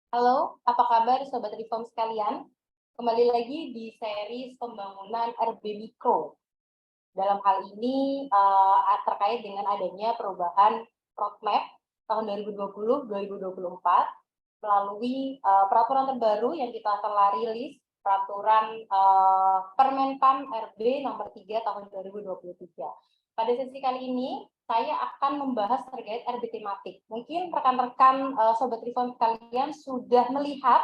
Halo, apa kabar Sobat Reform sekalian? Kembali lagi di series pembangunan RB Mikro. Dalam hal ini terkait dengan adanya perubahan roadmap tahun 2020-2024 melalui peraturan terbaru yang kita telah rilis, peraturan Permenpan RB nomor 3 tahun 2023. Pada sesi kali ini, saya akan membahas terkait RB tematik. Mungkin rekan-rekan Sobat Reform sekalian sudah melihat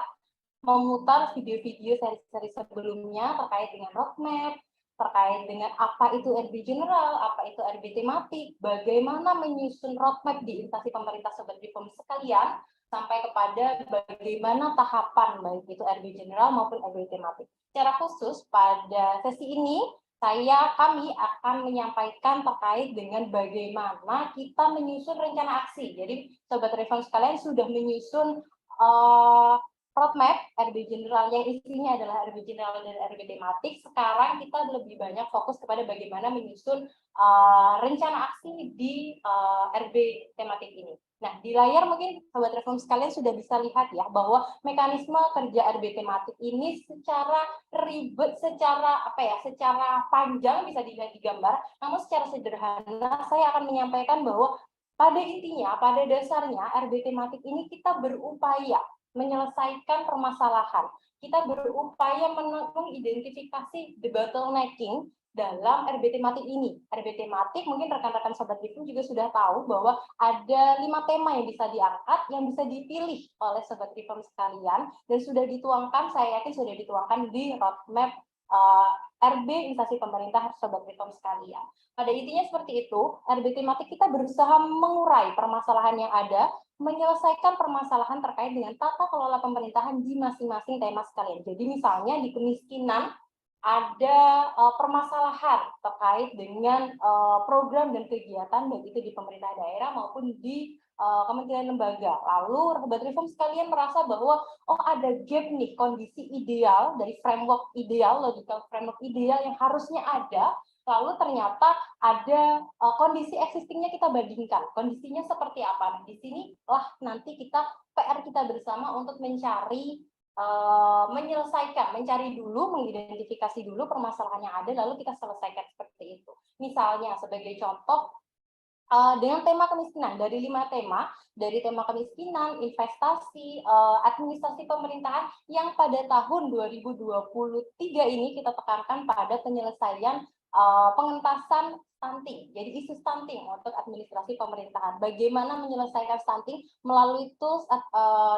memutar video-video seri-seri sebelumnya terkait dengan roadmap, terkait dengan apa itu RB general, apa itu RB tematik, bagaimana menyusun roadmap di instansi pemerintah Sobat Reform sekalian, sampai kepada bagaimana tahapan baik itu RB general maupun RB tematik. Secara khusus pada sesi ini kami akan menyampaikan terkait dengan bagaimana kita menyusun rencana aksi. Jadi Sobat Reform sekalian sudah menyusun roadmap RB general yang isinya adalah RB general dan RB tematik. Sekarang kita lebih banyak fokus kepada bagaimana menyusun rencana aksi di RB tematik ini. Nah, di layar mungkin Sobat Reform sekalian sudah bisa lihat ya bahwa mekanisme kerja RB tematik ini secara ribet, secara panjang bisa dilihat di gambar, namun secara sederhana saya akan menyampaikan bahwa pada intinya, pada dasarnya RB tematik ini kita berupaya menyelesaikan permasalahan. Kita berupaya mengidentifikasi the bottlenecking dalam RB tematik ini. RB tematik mungkin rekan-rekan Sobat Reform juga sudah tahu bahwa ada 5 tema yang bisa diangkat, yang bisa dipilih oleh Sobat Reform sekalian, dan sudah dituangkan, saya yakin sudah dituangkan di roadmap RB instansi pemerintah Sobat Reform sekalian. Pada intinya seperti itu, RB tematik kita berusaha mengurai permasalahan yang ada, menyelesaikan permasalahan terkait dengan tata kelola pemerintahan di masing-masing tema sekalian. Jadi misalnya di kemiskinan, ada permasalahan terkait dengan program dan kegiatan baik itu di pemerintah daerah maupun di kementerian lembaga. Lalu Sobat Reform sekalian merasa bahwa ada gap nih kondisi ideal dari framework ideal, logical framework ideal yang harusnya ada, lalu ternyata ada kondisi existingnya kita bandingkan. Kondisinya seperti apa? Nah, di sini nanti PR kita bersama untuk mencari mencari dulu, mengidentifikasi dulu permasalahan yang ada, lalu kita selesaikan seperti itu. Misalnya sebagai contoh, dengan tema kemiskinan, dari 5 tema, dari tema kemiskinan, investasi, administrasi pemerintahan, yang pada tahun 2023 ini kita tekankan pada penyelesaian pengentasan stunting. Jadi isu stunting untuk administrasi pemerintahan. Bagaimana menyelesaikan stunting melalui tools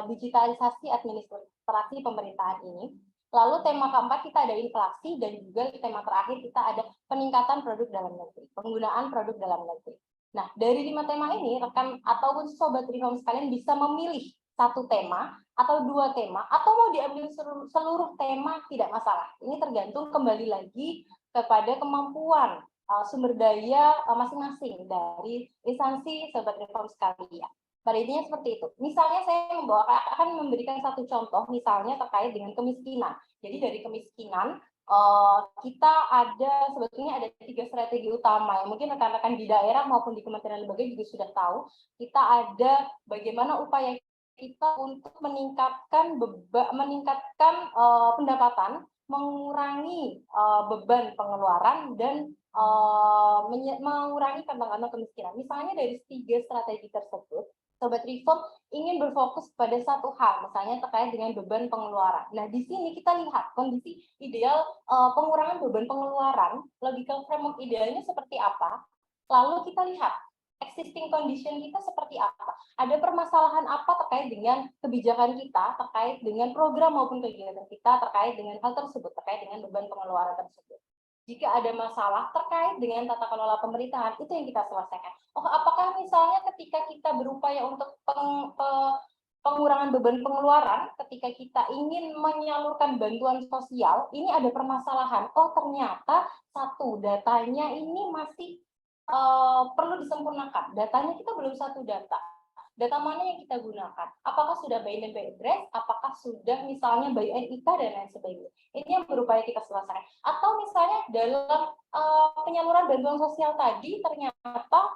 digitalisasi administrasi pemerintahan ini. Lalu tema keempat kita ada inflasi, dan juga tema terakhir kita ada peningkatan produk dalam negeri, penggunaan produk dalam negeri. Nah, dari 5 tema ini, rekan ataupun Sobat Reform sekalian bisa memilih 1 tema atau 2 tema, atau mau diambil seluruh tema tidak masalah. Ini tergantung kembali lagi kepada kemampuan sumber daya masing-masing dari instansi Sobat Reform sekalian. Pada intinya seperti itu. Misalnya saya akan memberikan 1 contoh, misalnya terkait dengan kemiskinan. Jadi dari kemiskinan, kita sebetulnya ada 3 strategi utama yang mungkin rekan-rekan di daerah maupun di kementerian lembaga juga sudah tahu. Kita ada bagaimana upaya kita untuk meningkatkan pendapatan, mengurangi beban pengeluaran, dan mengurangi kantong-kantong kemiskinan. Misalnya dari 3 strategi tersebut, Sobat Reform ingin berfokus pada 1 hal, misalnya terkait dengan beban pengeluaran. Nah, di sini kita lihat kondisi ideal pengurangan beban pengeluaran, logical framework idealnya seperti apa, lalu kita lihat existing condition kita seperti apa. Ada permasalahan apa terkait dengan kebijakan kita, terkait dengan program maupun kegiatan kita, terkait dengan hal tersebut, terkait dengan beban pengeluaran tersebut. Jika ada masalah terkait dengan tata kelola pemerintahan, itu yang kita selesaikan. Apakah misalnya ketika kita berupaya untuk pengurangan beban pengeluaran, ketika kita ingin menyalurkan bantuan sosial, ini ada permasalahan. Ternyata datanya ini masih perlu disempurnakan. Datanya kita belum 1 data. Data mana yang kita gunakan? Apakah sudah by name by address? Apakah sudah misalnya by NIK dan lain sebagainya? Ini yang berupaya kita selesaikan. Atau misalnya dalam penyaluran bantuan sosial tadi ternyata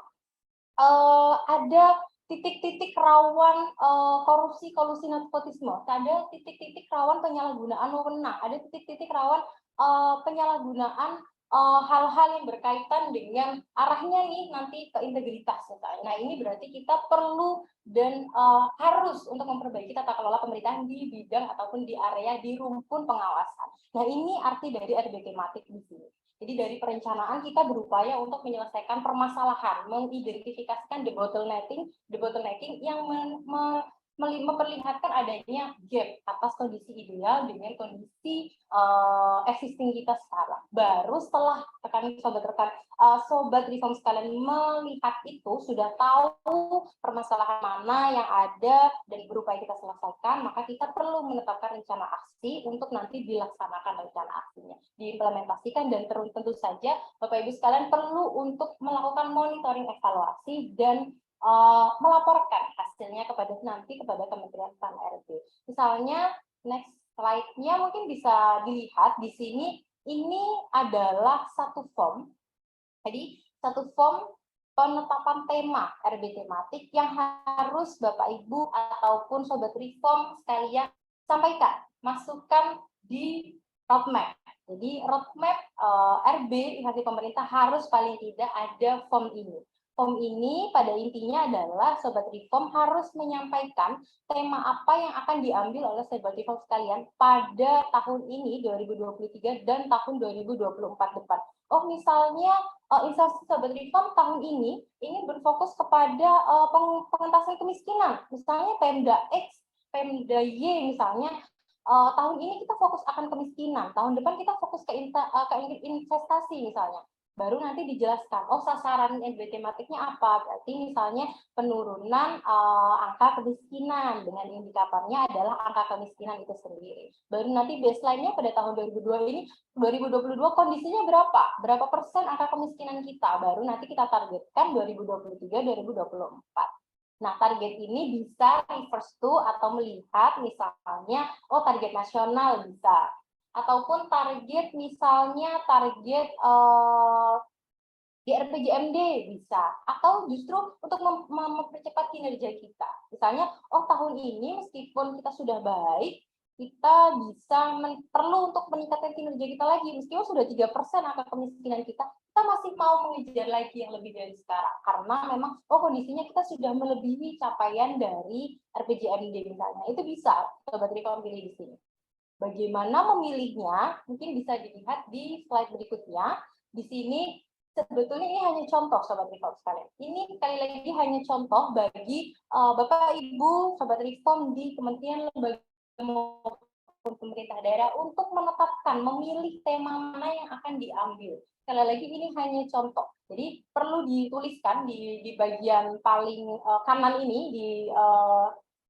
ada titik-titik rawan korupsi, kolusi, nepotisme, ada titik-titik rawan penyalahgunaan wewenang, ada titik-titik rawan penyalahgunaan hal-hal yang berkaitan dengan arahnya nih nanti ke integritas misalnya. Nah, ini berarti kita perlu dan harus untuk memperbaiki tata kelola pemerintahan di bidang ataupun di area di rumpun pengawasan. Nah, ini arti dari RB tematik di sini. Jadi dari perencanaan kita berupaya untuk menyelesaikan permasalahan, mengidentifikasikan the bottlenecking yang memperlihatkan adanya gap atas kondisi ideal dengan kondisi existing kita sekarang. Baru setelah sobat reform sekalian melihat itu, sudah tahu permasalahan mana yang ada dan berupaya kita selesaikan, maka kita perlu menetapkan rencana aksi untuk nanti dilaksanakan rencana aksinya, diimplementasikan, dan tentu saja Bapak Ibu sekalian perlu untuk melakukan monitoring evaluasi dan melaporkan hasilnya kepada Kementerian PAN-RB. Misalnya next slide-nya mungkin bisa dilihat di sini, ini adalah satu form. Jadi satu form penetapan tema RB tematik yang harus Bapak Ibu ataupun sobat reform sekalian sampaikan, masukkan di roadmap. Jadi roadmap RB instansi pemerintah harus paling tidak ada form ini. Form ini pada intinya adalah sobat reform harus menyampaikan tema apa yang akan diambil oleh sobat reform sekalian pada tahun ini 2023 dan tahun 2024 depan. Oh, misalnya instansi sobat reform tahun ini ingin berfokus kepada pengentasan kemiskinan, misalnya Pemda X, Pemda Y misalnya. Tahun ini kita fokus akan kemiskinan, tahun depan kita fokus ke investasi misalnya. Baru nanti dijelaskan, oh sasaran RB tematiknya apa, berarti misalnya penurunan angka kemiskinan dengan indikatornya adalah angka kemiskinan itu sendiri. Baru nanti baseline-nya pada tahun 2022 kondisinya berapa persen angka kemiskinan kita, baru nanti kita targetkan 2023-2024. Nah, target ini bisa reverse to atau melihat misalnya, oh target nasional bisa, ataupun target misalnya target di RPJMD bisa, atau justru untuk mempercepat kinerja kita. Misalnya, oh tahun ini meskipun kita sudah baik, kita bisa perlu untuk meningkatkan kinerja kita lagi, meskipun sudah 3% angka kemiskinan kita masih mau mengejar lagi yang lebih dari sekarang, karena memang oh kondisinya kita sudah melebihi capaian dari RPJMD misalnya. Itu bisa sobat reform pilih di sini. Bagaimana memilihnya? Mungkin bisa dilihat di slide berikutnya. Di sini sebetulnya ini hanya contoh sobat reform sekalian. Ini sekali lagi hanya contoh bagi Bapak Ibu sobat reform di kementerian, lembaga maupun pemerintah daerah untuk menetapkan, memilih tema mana yang akan diambil. Sekali lagi ini hanya contoh. Jadi perlu dituliskan di bagian paling kanan ini, di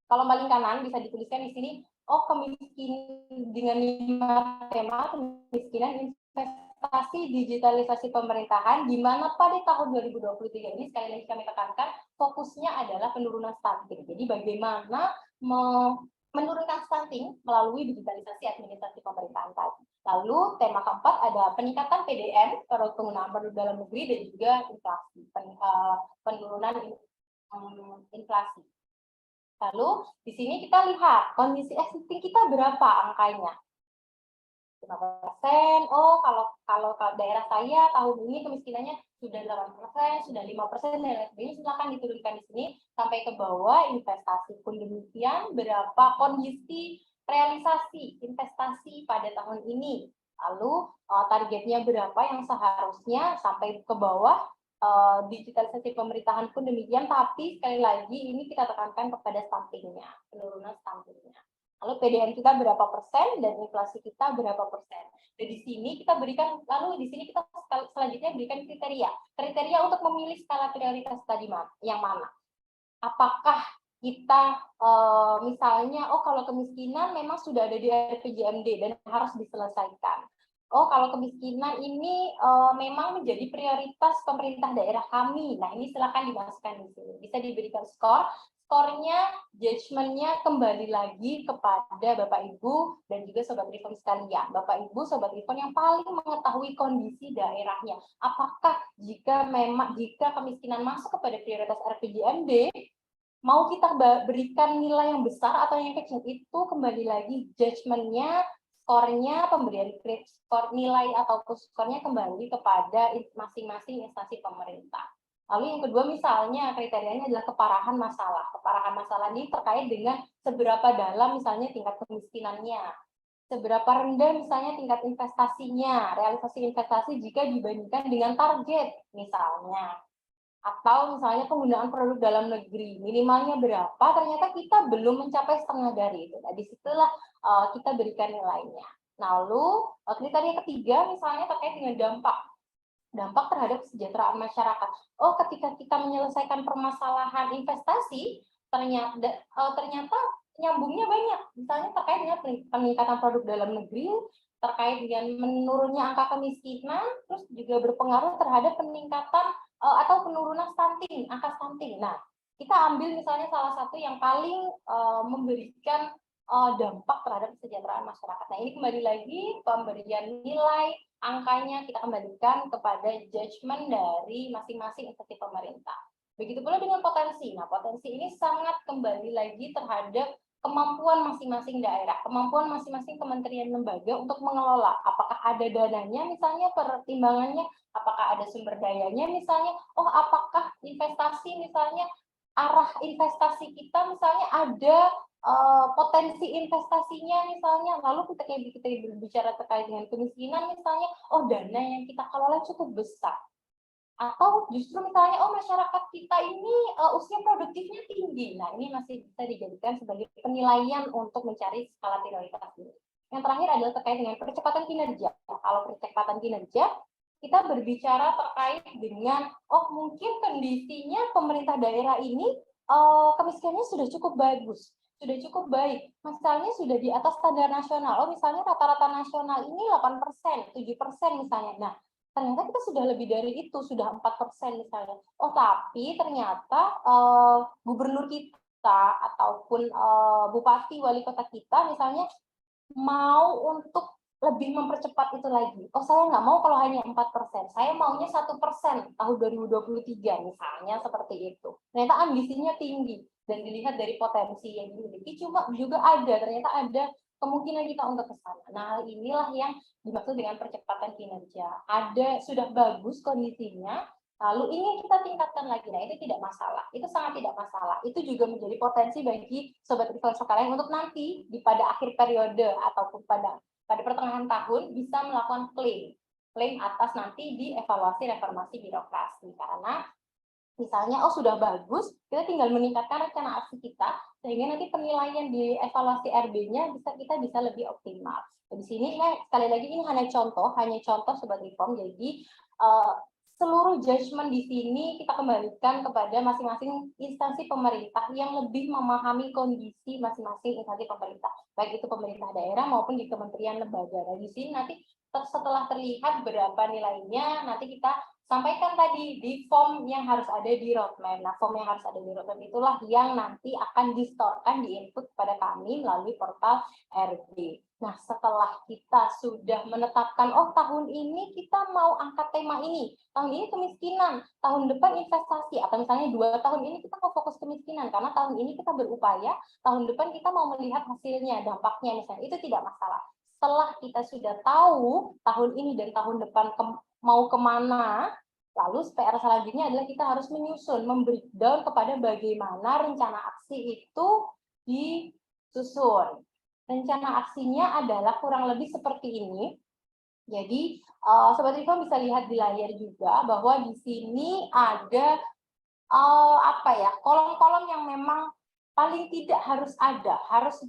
kolom paling kanan bisa dituliskan di sini. Oh, kemiskinan dengan 5 tema, kemiskinan, investasi, digitalisasi pemerintahan, di mana pada tahun 2023 ini sekali lagi kami tekankan fokusnya adalah penurunan stunting. Jadi bagaimana menurunkan stunting melalui digitalisasi administrasi pemerintahan tadi. Lalu tema keempat ada peningkatan PDN, penggunaan produk dalam negeri, dan juga inflasi, penurunan inflasi. Lalu di sini kita lihat kondisi existing kita berapa angkanya. 5%. Oh, kalau daerah saya tahun ini kemiskinannya sudah 8%, sudah 5%, dan lain sebagainya, silakan diturunkan di sini sampai ke bawah. Investasi pun demikian, berapa kondisi realisasi investasi pada tahun ini. Lalu targetnya berapa yang seharusnya, sampai ke bawah. Digitalisasi pemerintahan pun demikian, tapi sekali lagi ini kita tekankan kepada stuntingnya, penurunan stuntingnya. Lalu PDN kita berapa persen dan inflasi kita berapa persen. Dan di sini kita berikan, lalu di sini kita selanjutnya berikan kriteria untuk memilih skala prioritas tadi yang mana. Apakah kita misalnya, oh kalau kemiskinan memang sudah ada di RPJMD dan harus diselesaikan. Oh, kalau kemiskinan ini memang menjadi prioritas pemerintah daerah kami. Nah, ini silakan dimasukkan di sini. Bisa diberikan skor. Skornya, judgement-nya kembali lagi kepada Bapak Ibu dan juga sobat reform sekalian. Bapak Ibu sobat reform yang paling mengetahui kondisi daerahnya. Apakah jika kemiskinan masuk kepada prioritas RPJMD, mau kita berikan nilai yang besar atau yang kecil, itu kembali lagi judgement-nya, skornya, pemberian skor nilai ataupun skornya kembali kepada masing-masing instansi pemerintah. Lalu yang kedua misalnya kriterianya adalah keparahan masalah. Keparahan masalah ini terkait dengan seberapa dalam misalnya tingkat kemiskinannya, seberapa rendah misalnya tingkat investasinya, realisasi investasi jika dibandingkan dengan target misalnya. Atau misalnya penggunaan produk dalam negeri, minimalnya berapa, ternyata kita belum mencapai setengah dari itu. Nah, disitulah kita berikan nilainya. Lalu kriteria ketiga misalnya terkait dengan dampak terhadap kesejahteraan masyarakat. Oh, ketika kita menyelesaikan permasalahan investasi, ternyata nyambungnya banyak. Misalnya terkait dengan peningkatan produk dalam negeri, terkait dengan menurunnya angka kemiskinan, terus juga berpengaruh terhadap peningkatan atau penurunan stunting, angka stunting. Nah, kita ambil misalnya salah satu yang paling memberikan dampak terhadap kesejahteraan masyarakat. Nah, ini kembali lagi pemberian nilai, angkanya kita kembalikan kepada judgement dari masing-masing instansi pemerintah. Begitu pula dengan potensi. Nah, potensi ini sangat kembali lagi terhadap kemampuan masing-masing daerah, kemampuan masing-masing kementerian lembaga untuk mengelola. Apakah ada dananya misalnya, pertimbangannya, apakah ada sumber dayanya misalnya, oh apakah investasi misalnya, arah investasi kita misalnya ada potensi investasinya misalnya, lalu ketika kita berbicara terkait dengan kemiskinan misalnya, oh dana yang kita kelola cukup besar. Atau justru misalnya, oh masyarakat kita ini usia produktifnya tinggi. Nah, ini masih bisa dijadikan sebagai penilaian untuk mencari skala prioritas ini. Yang terakhir adalah terkait dengan percepatan kinerja. Kalau percepatan kinerja, kita berbicara terkait dengan, oh mungkin kondisinya pemerintah daerah ini kemiskinannya sudah cukup bagus, sudah cukup baik. Misalnya sudah di atas standar nasional. Oh misalnya rata-rata nasional ini 8%, 7% misalnya. Nah, ternyata kita sudah lebih dari itu, sudah 4% misalnya. Oh, tapi ternyata gubernur kita ataupun bupati, wali kota kita misalnya mau untuk lebih mempercepat itu lagi. Oh, saya nggak mau kalau hanya 4%. Saya maunya 1% tahun 2023 misalnya seperti itu. Ternyata ambisinya tinggi dan dilihat dari potensi yang dimiliki cuma juga ternyata ada kemungkinan kita untuk ke sana. Nah, inilah yang dimaksud dengan percepatan kinerja. Ada sudah bagus kondisinya, lalu ingin kita tingkatkan lagi. Nah, itu tidak masalah. Itu sangat tidak masalah. Itu juga menjadi potensi bagi Sobat Reform sekalian untuk nanti pada akhir periode ataupun pada pertengahan tahun bisa melakukan klaim atas nanti di evaluasi reformasi birokrasi. Karena misalnya, oh sudah bagus, kita tinggal meningkatkan rencana aksi kita, sehingga nanti penilaian di evaluasi RB-nya kita bisa lebih optimal. Di sini, sekali lagi ini hanya contoh Sobat Reform, jadi seluruh judgement di sini kita kembalikan kepada masing-masing instansi pemerintah yang lebih memahami kondisi masing-masing instansi pemerintah, baik itu pemerintah daerah maupun di kementerian lembaga. Dan di sini nanti setelah terlihat berapa nilainya, nanti kita sampaikan tadi di form yang harus ada di roadmap. Nah, form yang harus ada di roadmap itulah yang nanti akan di-storekan, di-input kepada kami melalui portal RB. Nah, setelah kita sudah menetapkan, oh tahun ini kita mau angkat tema ini, tahun ini kemiskinan, tahun depan investasi, atau misalnya 2 tahun ini kita mau fokus kemiskinan, karena tahun ini kita berupaya, tahun depan kita mau melihat hasilnya, dampaknya misalnya, itu tidak masalah. Setelah kita sudah tahu tahun ini dan tahun depan mau kemana, lalu PR selanjutnya adalah kita harus menyusun, membreakdown kepada bagaimana rencana aksi itu disusun. Rencana aksinya adalah kurang lebih seperti ini. Jadi, Sobat Reform bisa lihat di layar juga bahwa di sini ada kolom-kolom yang memang paling tidak harus ada, harus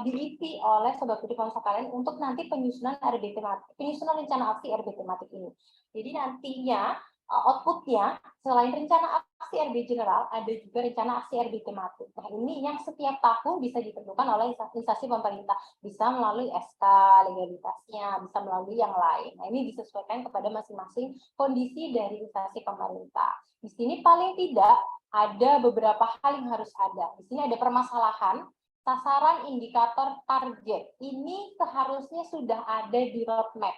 diisi oleh Sobat Reform sekalian untuk nanti penyusunan RB tematik, penyusunan rencana aksi RB tematik ini. Jadi nantinya outputnya selain rencana aksi RB general, ada juga rencana aksi RB tematik. Nah, ini yang setiap tahun bisa ditentukan oleh instansi pemerintah, bisa melalui SK legalitasnya, bisa melalui yang lain. Nah, ini disesuaikan kepada masing-masing kondisi dari instansi pemerintah. Di sini paling tidak ada beberapa hal yang harus ada. Di sini ada permasalahan, sasaran, indikator, target. Ini seharusnya sudah ada di roadmap.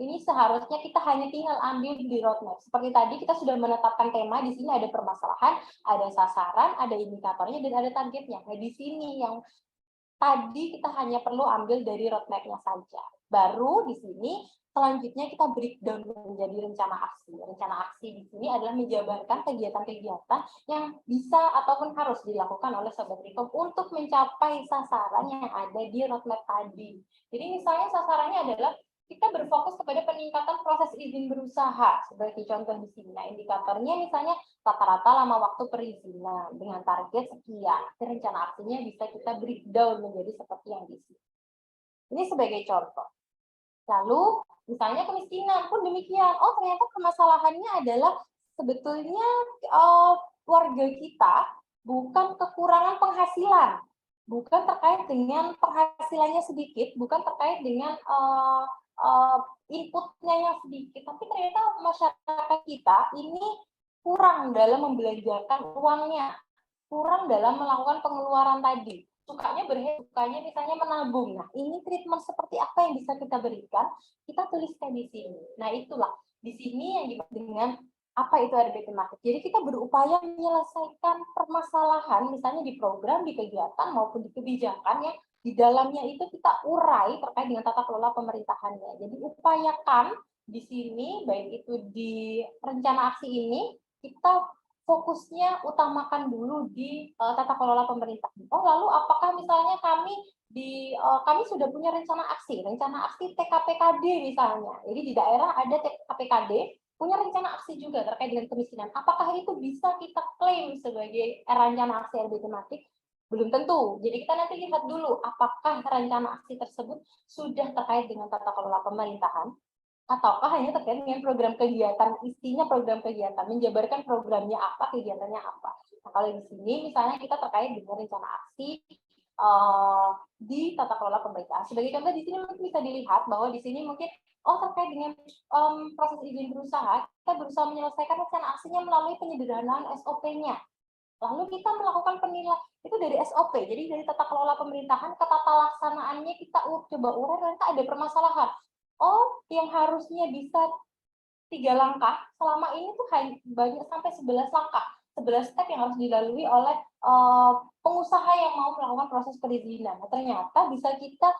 Ini seharusnya kita hanya tinggal ambil di roadmap. Seperti tadi kita sudah menetapkan tema, di sini ada permasalahan, ada sasaran, ada indikatornya, dan ada targetnya. Nah, di sini yang tadi kita hanya perlu ambil dari roadmap-nya saja. Baru di sini selanjutnya kita breakdown menjadi rencana aksi. Rencana aksi di sini adalah menjabarkan kegiatan-kegiatan yang bisa ataupun harus dilakukan oleh Sobat Rekom untuk mencapai sasaran yang ada di roadmap tadi. Jadi misalnya sasarannya adalah kita berfokus kepada peningkatan proses izin berusaha, seperti contoh di sini. Nah, indikatornya misalnya rata-rata lama waktu perizinan dengan target sekian. Rencana aksinya bisa kita breakdown menjadi seperti yang di sini. Ini sebagai contoh. Lalu misalnya kemiskinan pun demikian. Oh, ternyata permasalahannya adalah sebetulnya warga kita bukan kekurangan penghasilan, bukan terkait dengan penghasilannya sedikit, bukan terkait dengan inputnya yang sedikit, tapi ternyata masyarakat kita ini kurang dalam membelanjakan uangnya, kurang dalam melakukan pengeluaran tadi. Sukanya berhemat, sukanya misalnya menabung. Nah, ini treatment seperti apa yang bisa kita berikan? Kita tuliskan di sini. Nah, itulah di sini yang dimaksud dengan apa itu RB tematik. Jadi kita berupaya menyelesaikan permasalahan, misalnya di program, di kegiatan maupun di kebijakan yang di dalamnya itu kita urai terkait dengan tata kelola pemerintahannya. Jadi upayakan di sini, baik itu di rencana aksi ini, kita fokusnya utamakan dulu di tata kelola pemerintahan. Oh, lalu apakah misalnya kami sudah punya rencana aksi TKPKD misalnya. Jadi di daerah ada TKPKD, punya rencana aksi juga terkait dengan kemiskinan. Apakah itu bisa kita klaim sebagai rencana aksi RB tematik? Belum tentu. Jadi kita nanti lihat dulu apakah rencana aksi tersebut sudah terkait dengan tata kelola pemerintahan, ataukah hanya terkait dengan program kegiatan, isinya program kegiatan, menjabarkan programnya apa, kegiatannya apa. Nah, kalau di sini misalnya kita terkait dengan rencana aksi di tata kelola pemerintahan. Sebagai contoh di sini mungkin bisa dilihat bahwa di sini mungkin terkait dengan proses izin berusaha, kita berusaha menyelesaikan rencana aksinya melalui penyederhanaan SOP-nya. Lalu kita melakukan penilaian itu dari SOP, jadi dari tata kelola pemerintahan ke tata laksanaannya kita coba urai, ternyata ada permasalahan. Oh, yang harusnya bisa 3 langkah, selama ini tuh banyak sampai 11 langkah, 11 step yang harus dilalui oleh pengusaha yang mau melakukan proses perizinan. Nah, ternyata bisa kita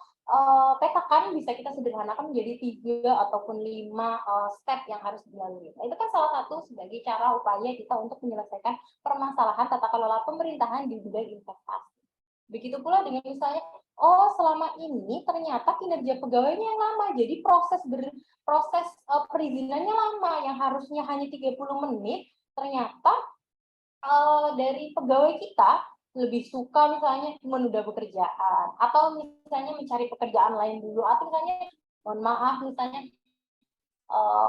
petakan, bisa kita sederhanakan menjadi 3 ataupun 5 step yang harus dilalui. Nah, itu kan salah satu sebagai cara upaya kita untuk menyelesaikan permasalahan tata kelola pemerintahan di bidang investasi. Begitu pula dengan misalnya, selama ini ternyata kinerja pegawainya yang lama, jadi proses perizinannya lama, yang harusnya hanya 30 menit, ternyata dari pegawai kita lebih suka misalnya menunda pekerjaan, atau misalnya mencari pekerjaan lain dulu, atau misalnya, mohon maaf, misalnya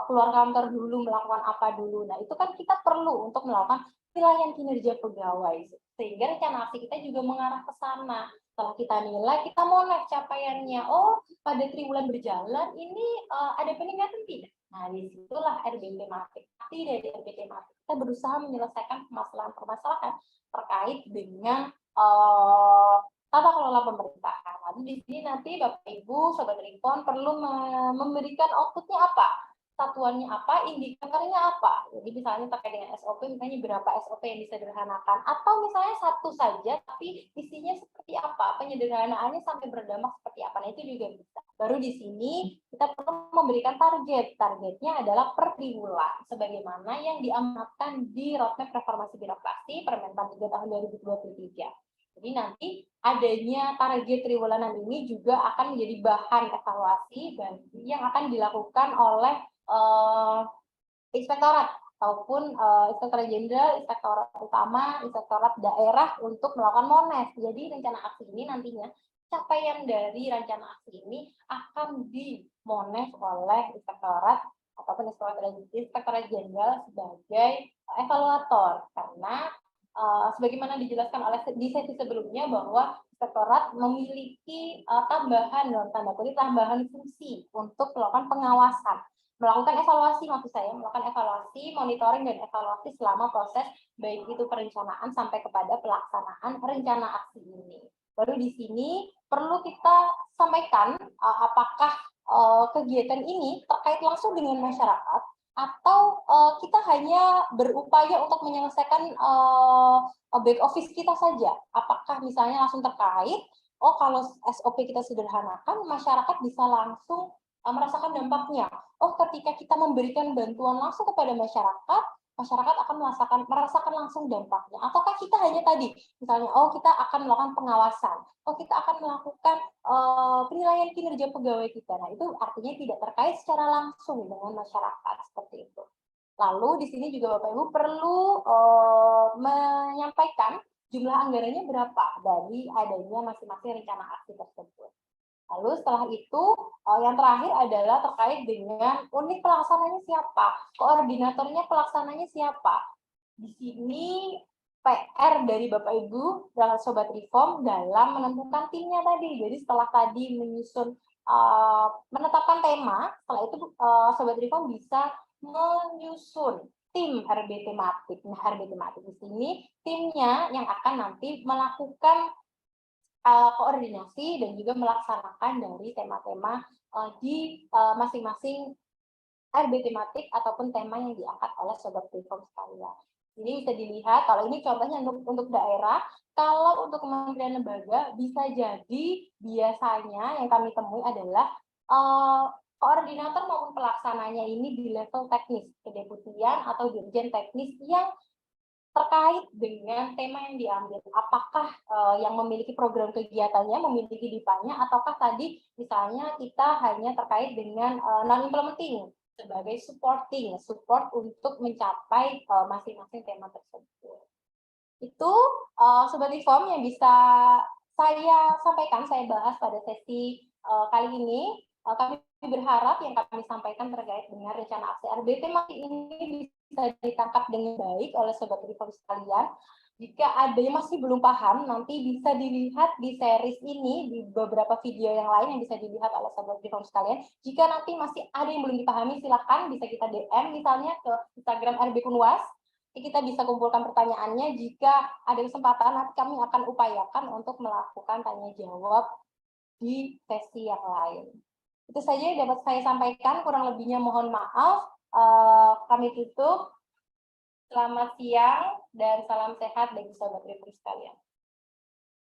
keluar kantor dulu, melakukan apa dulu. Nah, itu kan kita perlu untuk melakukan penilaian kinerja pegawai, sehingga rencana aksi kita juga mengarah ke sana. Setelah kita nilai, kita monitor capaiannya. Oh, pada triwulan berjalan ini ada peningkatan tidak? Nah, disitulah RB tematik. Arti dari RB tematik, kita berusaha menyelesaikan permasalahan-permasalahan terkait dengan tata kelola pemerintahan. Lalu di sini nanti Bapak Ibu, Sobat Ripon perlu memberikan outputnya apa? Satuannya apa, indikatornya apa. Jadi misalnya terkait dengan SOP, misalnya berapa SOP yang disederhanakan, atau misalnya satu saja, tapi isinya seperti apa, penyederhanaannya sampai berdampak seperti apa. Nah, itu juga bisa. Baru di sini kita perlu memberikan target. Targetnya adalah per triwulan, sebagaimana yang diamanatkan di Roadmap Reformasi Birokrasi Permenpan 3 tahun 2023. Jadi nanti adanya target triwulanan ini juga akan menjadi bahan evaluasi dan yang akan dilakukan oleh inspektorat ataupun inspektorat jenderal, inspektorat utama, inspektorat daerah untuk melakukan mones. Jadi rencana aksi ini nantinya capaian dari rencana aksi ini akan dimones oleh inspektorat ataupun inspektorat jenderal sebagai evaluator, karena sebagaimana dijelaskan oleh di sesi sebelumnya bahwa inspektorat memiliki tambahan fungsi untuk melakukan pengawasan, melakukan evaluasi, melakukan evaluasi, monitoring dan evaluasi selama proses baik itu perencanaan sampai kepada pelaksanaan rencana aksi ini. Baru di sini perlu kita sampaikan apakah kegiatan ini terkait langsung dengan masyarakat, atau kita hanya berupaya untuk menyelesaikan back office kita saja? Apakah misalnya langsung terkait, oh kalau SOP kita sederhanakan, masyarakat bisa langsung merasakan dampaknya. Oh ketika kita memberikan bantuan langsung kepada masyarakat, masyarakat akan merasakan langsung dampaknya. Ataukah kita hanya tadi, misalnya, oh kita akan melakukan pengawasan, oh kita akan melakukan penilaian kinerja pegawai kita. Nah, itu artinya tidak terkait secara langsung dengan masyarakat seperti itu. Lalu di sini juga Bapak Ibu perlu menyampaikan jumlah anggarannya berapa dari adanya masing-masing rencana aksi tersebut. Lalu setelah itu yang terakhir adalah terkait dengan unit pelaksananya siapa, koordinatornya pelaksananya siapa. Di sini PR dari Bapak Ibu dan Sobat Reform dalam menentukan timnya tadi. Jadi setelah tadi menyusun menetapkan tema, setelah itu Sobat Reform bisa menyusun tim RB tematik. Nah, RB tematik di sini timnya yang akan nanti melakukan koordinasi dan juga melaksanakan dari tema-tema di masing-masing RB tematik ataupun tema yang diangkat oleh Sobat Reform sekalian. Ini bisa dilihat, kalau ini contohnya untuk daerah, kalau untuk kementerian lembaga bisa jadi biasanya yang kami temui adalah koordinator maupun pelaksananya ini di level teknis, kedeputian atau dirjen teknis yang terkait dengan tema yang diambil, apakah yang memiliki program kegiatannya, memiliki DIPA-nya, ataukah tadi misalnya kita hanya terkait dengan non-implementing sebagai support untuk mencapai masing-masing tema tersebut. Itu Sobat Reform yang bisa saya sampaikan, saya bahas pada sesi kali ini. Kami berharap yang kami sampaikan terkait dengan rencana aksi RB tematik ini bisa ditangkap dengan baik oleh Sobat Reform sekalian. Jika ada yang masih belum paham, nanti bisa dilihat di series ini, di beberapa video yang lain yang bisa dilihat oleh Sobat Reform sekalian. Jika nanti masih ada yang belum dipahami, silakan bisa kita DM misalnya ke Instagram RB Unwas. Kita bisa kumpulkan pertanyaannya. Jika ada kesempatan, nanti kami akan upayakan untuk melakukan tanya jawab di sesi yang lain. Itu saja yang dapat saya sampaikan, kurang lebihnya mohon maaf. Kami tutup. Selamat siang dan salam sehat bagi Sobat Reform sekalian.